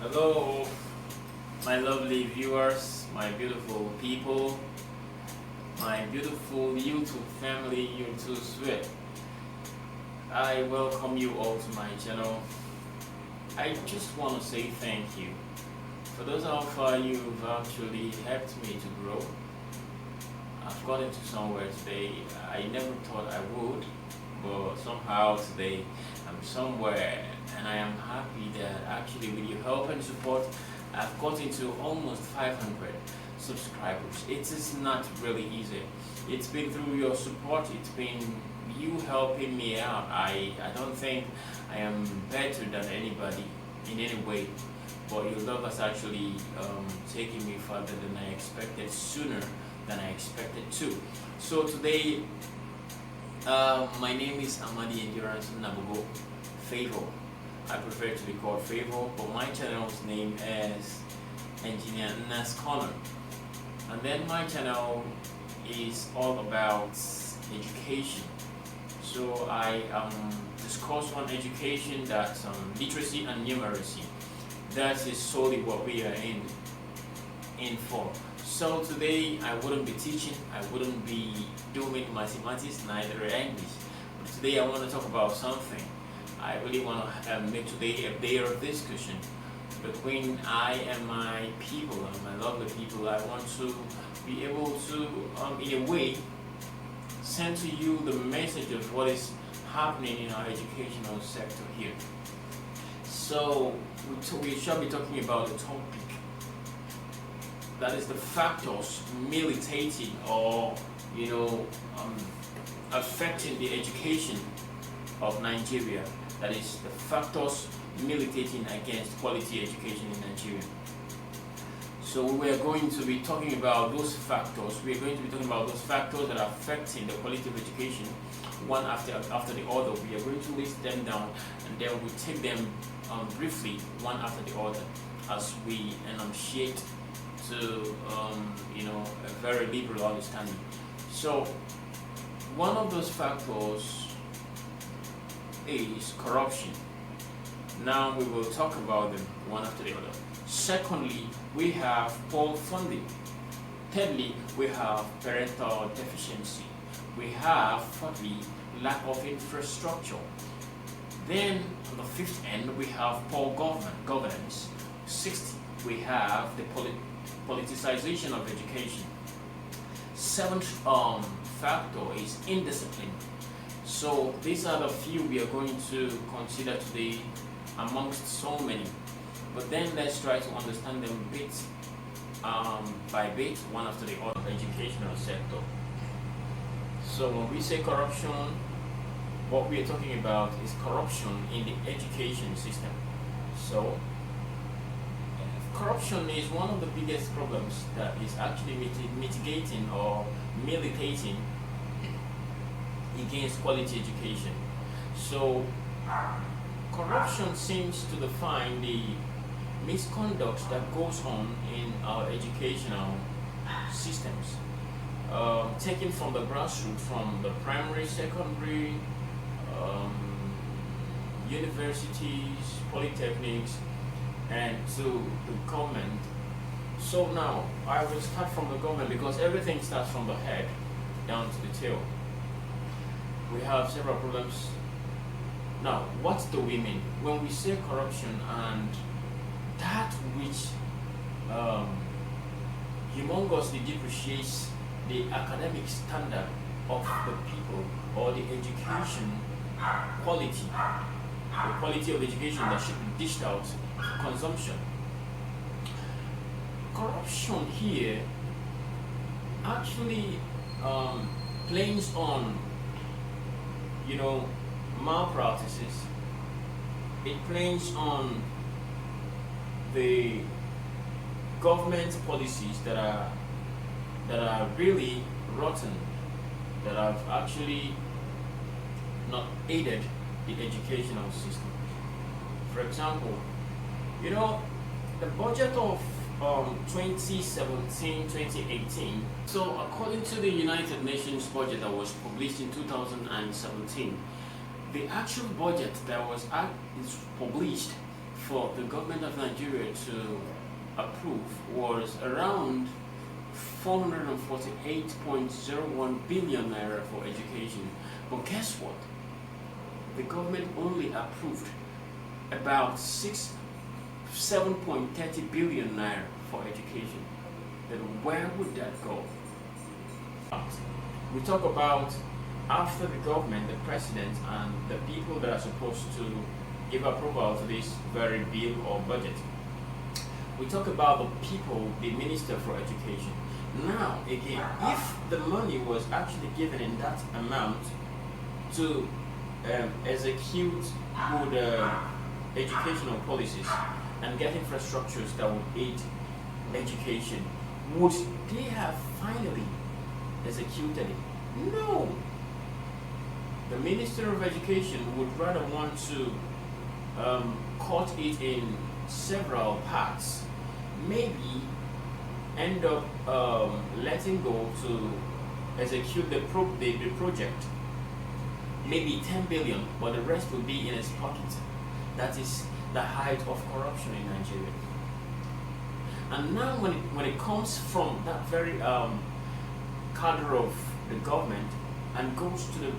Hello, my lovely viewers, my beautiful people, my beautiful YouTube family, YouTube sweat. I welcome you all to my channel. I just want to say thank you. For those how far you've actually helped me to grow. I've gotten to somewhere today I never thought I would, but somehow today I'm somewhere, and I am happy that actually with your help and support I've gotten to almost 500 subscribers. It is not really easy. It's been through your support, it's been you helping me out. I don't think I am better than anybody in any way, but your love has actually taken me further than I expected, sooner than I expected to. So today, my name is Amadi Endurance Nabugo Favor. I prefer to be called Favor, but my channel's name is Engineer Nas Corner. And then my channel is all about education. So I discuss on education, that's literacy and numeracy. That is solely what we are in for. So today I wouldn't be teaching, I wouldn't be doing mathematics, neither English. But today I want to talk about something. I really want to make today a day of discussion between I and my people, and my lovely people. I want to be able to, in a way, send to you the message of what is happening in our educational sector here. So we shall be talking about the topic that is the factors militating or affecting the education of Nigeria. That is the factors militating against quality education in Nigeria. So we are going to be talking about those factors. We are going to be talking about those factors that are affecting the quality of education, one after the other. We are going to list them down, and then we take them briefly, one after the other, as we enunciate to a very liberal understanding. So one of those factors is corruption. Now we will talk about them one after the other. Secondly, we have poor funding. Thirdly, we have parental deficiency. We have, fourthly, lack of infrastructure. Then on the fifth end, we have poor governance. Sixth, we have the politicization of education. Seventh factor is indiscipline. So these are the few we are going to consider today amongst so many. But then let's try to understand them bit by bit, one after the other, educational sector. So when we say corruption, what we are talking about is corruption in the education system. So corruption is one of the biggest problems that is actually mitigating or militating against quality education. So corruption seems to define the misconduct that goes on in our educational systems, taken from the grassroots, from the primary, secondary, universities, polytechnics, and to the government. So now I will start from the government, because everything starts from the head down to the tail. We have several problems. Now, what do we mean when we say corruption and that which humongously depreciates the academic standard of the people, or the education quality, the quality of education that should be dished out for consumption? Corruption here actually plays on malpractices. It plays on the government policies that are really rotten, that have actually not aided the educational system. For example, the budget of 2017-2018. So according to the United Nations budget that was published in 2017, the actual budget that was published for the government of Nigeria to approve was around 448.01 billion naira for education. But guess what? The government only approved about 7.30 billion naira for education. Then where would that go? We talk about after the government, the president, and the people that are supposed to give approval to this very bill or budget. We talk about the people, the minister for education. Now, again, if the money was actually given in that amount to execute good educational policies and get infrastructures that would aid education, would they have finally executed it? No. The Minister of Education would rather want to cut it in several parts, maybe end up letting go to execute the project, maybe 10 billion, but the rest will be in his pocket. That is the height of corruption in Nigeria. And now when it comes from that very cadre of the government and goes to the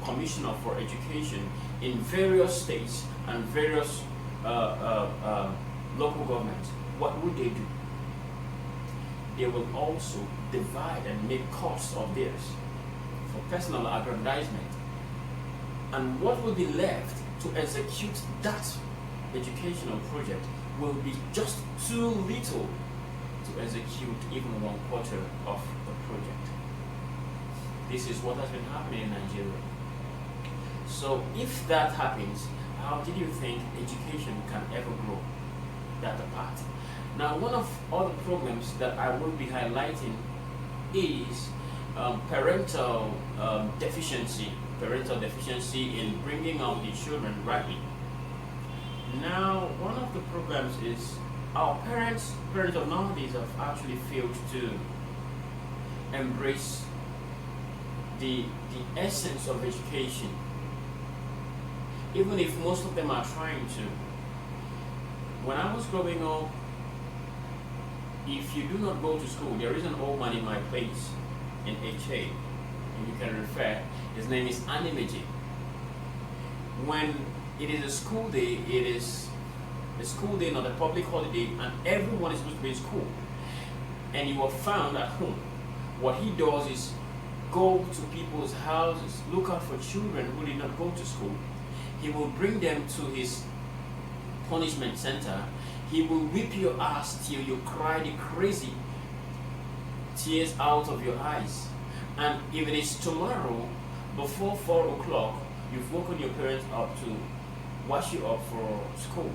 Commissioner for Education in various states and various local governments, what would they do? They will also divide and make costs of theirs for personal aggrandizement. And what will be left to execute that educational project will be just too little to execute even 1/4 of the project. This is what has been happening in Nigeria. So if that happens, how did you think education can ever grow that apart? Now, one of all the problems that I will be highlighting is parental deficiency in bringing out the children rightly. Now, one of the problems is our parents of nowadays have actually failed to embrace the essence of education, even if most of them are trying to. When I was growing up, if you do not go to school, there is an old man in my place in HA, and you can refer. His name is Animeji. When it is a school day, it is a school day, not a public holiday, and everyone is supposed to be in school, and you are found at home. What he does is go to people's houses, look out for children who did not go to school. He will bring them to his punishment center. He will whip your ass till you cry the crazy tears out of your eyes. And if it is tomorrow, before 4 o'clock, you've woken your parents up to wash you up for school.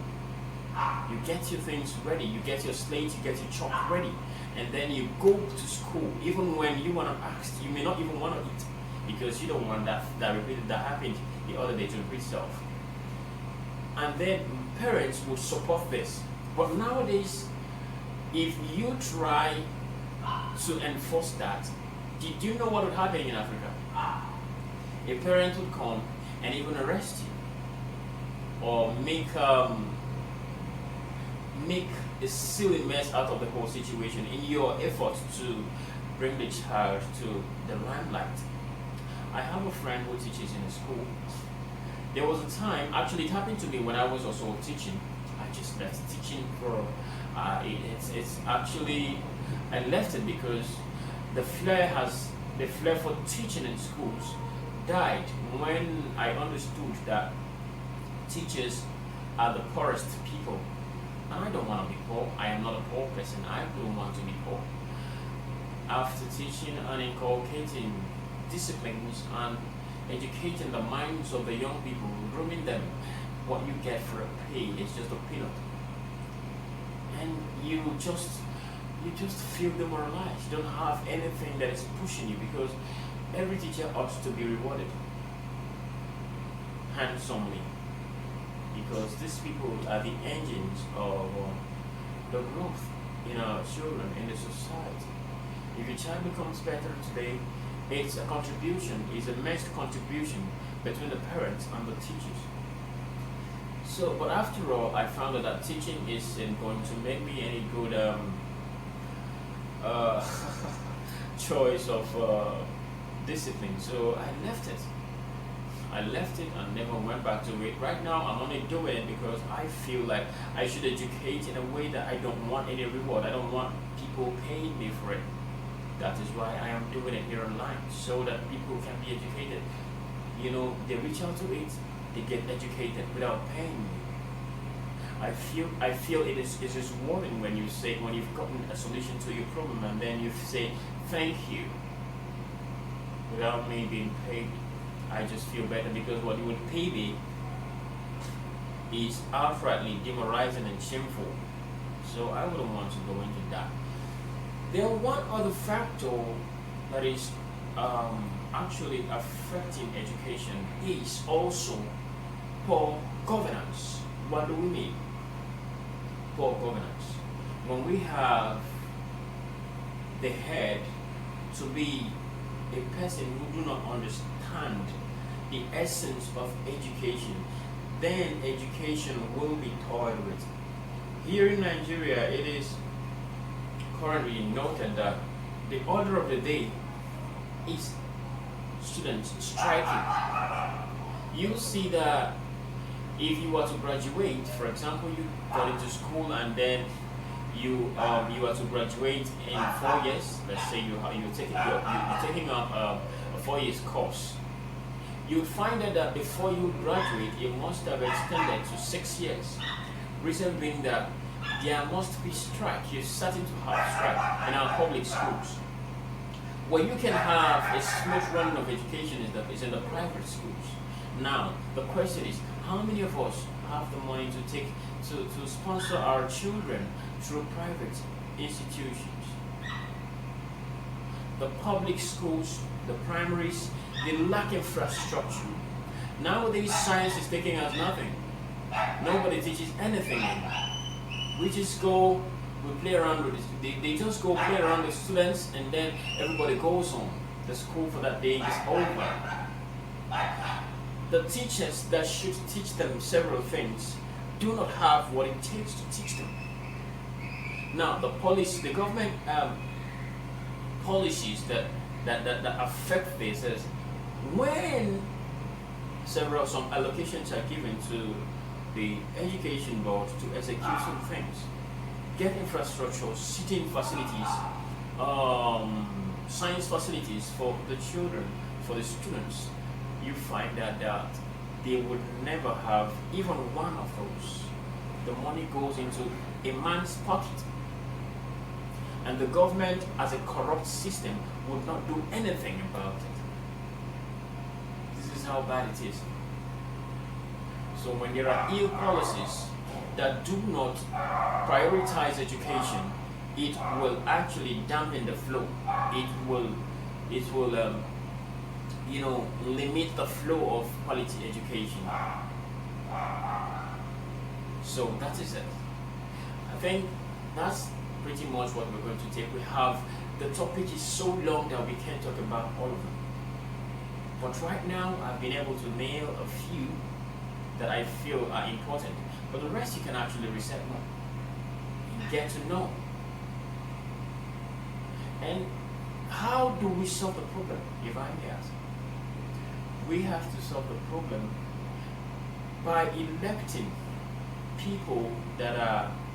You get your things ready, you get your slate, you get your chalk ready, and then you go to school. Even when you want to ask, you may not even want to eat because you don't want that happened the other day to repeat itself. And then parents would support this. But nowadays, if you try to enforce that, did you know what would happen in Africa? A parent would come and even arrest you, or make a silly mess out of the whole situation in your effort to bring the child to the limelight. I have a friend who teaches in a school. There was a time, actually it happened to me when I was also teaching. I just left teaching for, it's actually, I left it because the flair for teaching in schools died when I understood that teachers are the poorest people. And I don't want to be poor. I am not a poor person. I don't want to be poor. After teaching and inculcating disciplines and educating the minds of the young people, grooming them, what you get for a pay is just a peanut. And you just feel demoralized. You don't have anything that is pushing you, because every teacher ought to be rewarded handsomely, because these people are the engines of the growth in our children, in the society. If your child becomes better today, it's a contribution, it's a mixed contribution between the parents and the teachers. So, but after all, I found out that teaching isn't going to make me any good uh, choice of discipline. So I left it. I left it and never went back to it. Right now, I'm only doing it because I feel like I should educate in a way that I don't want any reward. I don't want people paying me for it. That is why I am doing it here online, so that people can be educated. They reach out to it, they get educated without paying me. I feel it is rewarding when you've gotten a solution to your problem and then you say thank you without me being paid. I just feel better because what you would pay me is outrightly demoralizing and shameful. So I wouldn't want to go into that. There one other factor that is actually affecting education is also poor governance. What do we mean? Poor governance. When we have the head to be a person who do not understand the essence of education, then education will be toyed with. Here in Nigeria, it is currently noted that the order of the day is students striking. You see that if you are to graduate, for example, you got into school and then you are to graduate in 4 years. Let's say you're taking up a 4 years course. You find that before you graduate, it must have extended to 6 years. Reason being that there must be strike. You're starting to have strike in our public schools. Where you can have a smooth running of education is in the private schools. Now the question is, how many of us have the money to sponsor our children through private institutions? The public schools, the primaries, they lack infrastructure. Nowadays, science is taking us nothing. Nobody teaches anything anymore. We just go, we play around with it. They just go play around with students and then everybody goes home. The school for that day is over. The teachers that should teach them several things do not have what it takes to teach them. Now, the government policies that affect this is when some allocations are given to the education board to execute some things, get infrastructure, sitting facilities, science facilities for the children, for the students. You find that they would never have even one of those. The money goes into a man's pocket. And the government, as a corrupt system, would not do anything about it. This is how bad it is. So when there are ill policies that do not prioritize education, it will actually dampen the flow. It will limit the flow of quality education. So that is it. I think that's pretty much what we're going to take. The topic is so long that we can't talk about all of them. But right now, I've been able to nail a few that I feel are important. But the rest you can actually reset more and get to know. And how do we solve the problem, if I may ask? We have to solve the problem by electing people that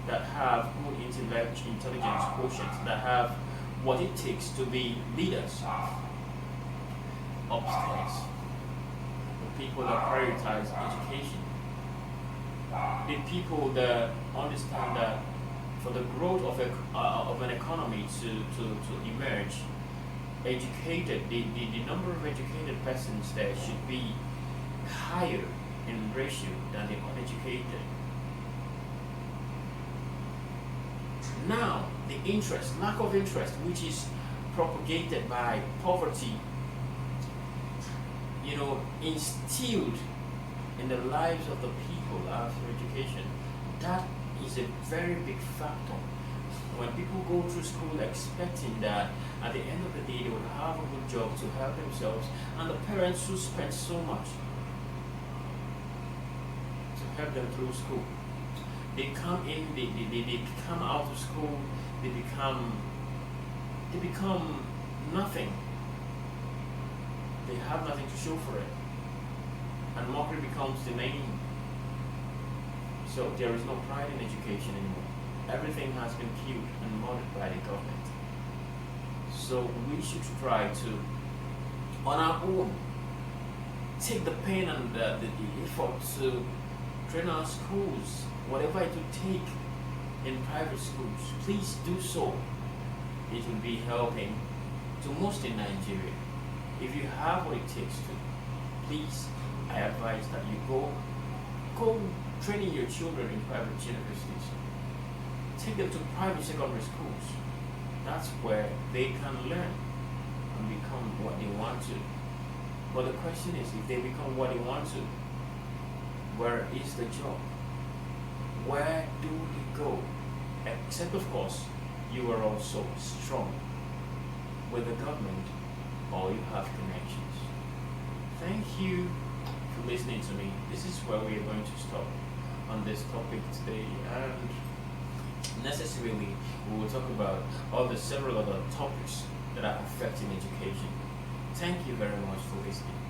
have good intelligence quotient, that have what it takes to be leaders upstairs. The people that prioritize education. The people that understand that for the growth of an economy to emerge, the number of educated persons there should be higher in ratio than the uneducated. Now, the lack of interest, which is propagated by poverty, instilled in the lives of the people after education, that is a very big factor. When people go through school expecting that at the end of the day they will have a good job to help themselves, and the parents who spend so much to help them through school. They come in, they come out of school, they become nothing. They have nothing to show for it. And mockery becomes the name. So there is no pride in education anymore. Everything has been killed and murdered by the government. So we should try to, on our own, take the pain and the effort to train our schools, whatever it would take in private schools. Please do so. It will be helping to most in Nigeria. If you have what it takes to, please, I advise that you go training your children in private universities. Take them to private secondary schools. That's where they can learn and become what they want to. But the question is, if they become what they want to, where is the job? Where do they go? Except, of course, you are also strong with the government or you have connections. Thank you for listening to me. This is where we are going to stop on this topic today, and necessarily we will talk about all the several other topics that are affecting education. Thank you very much for listening.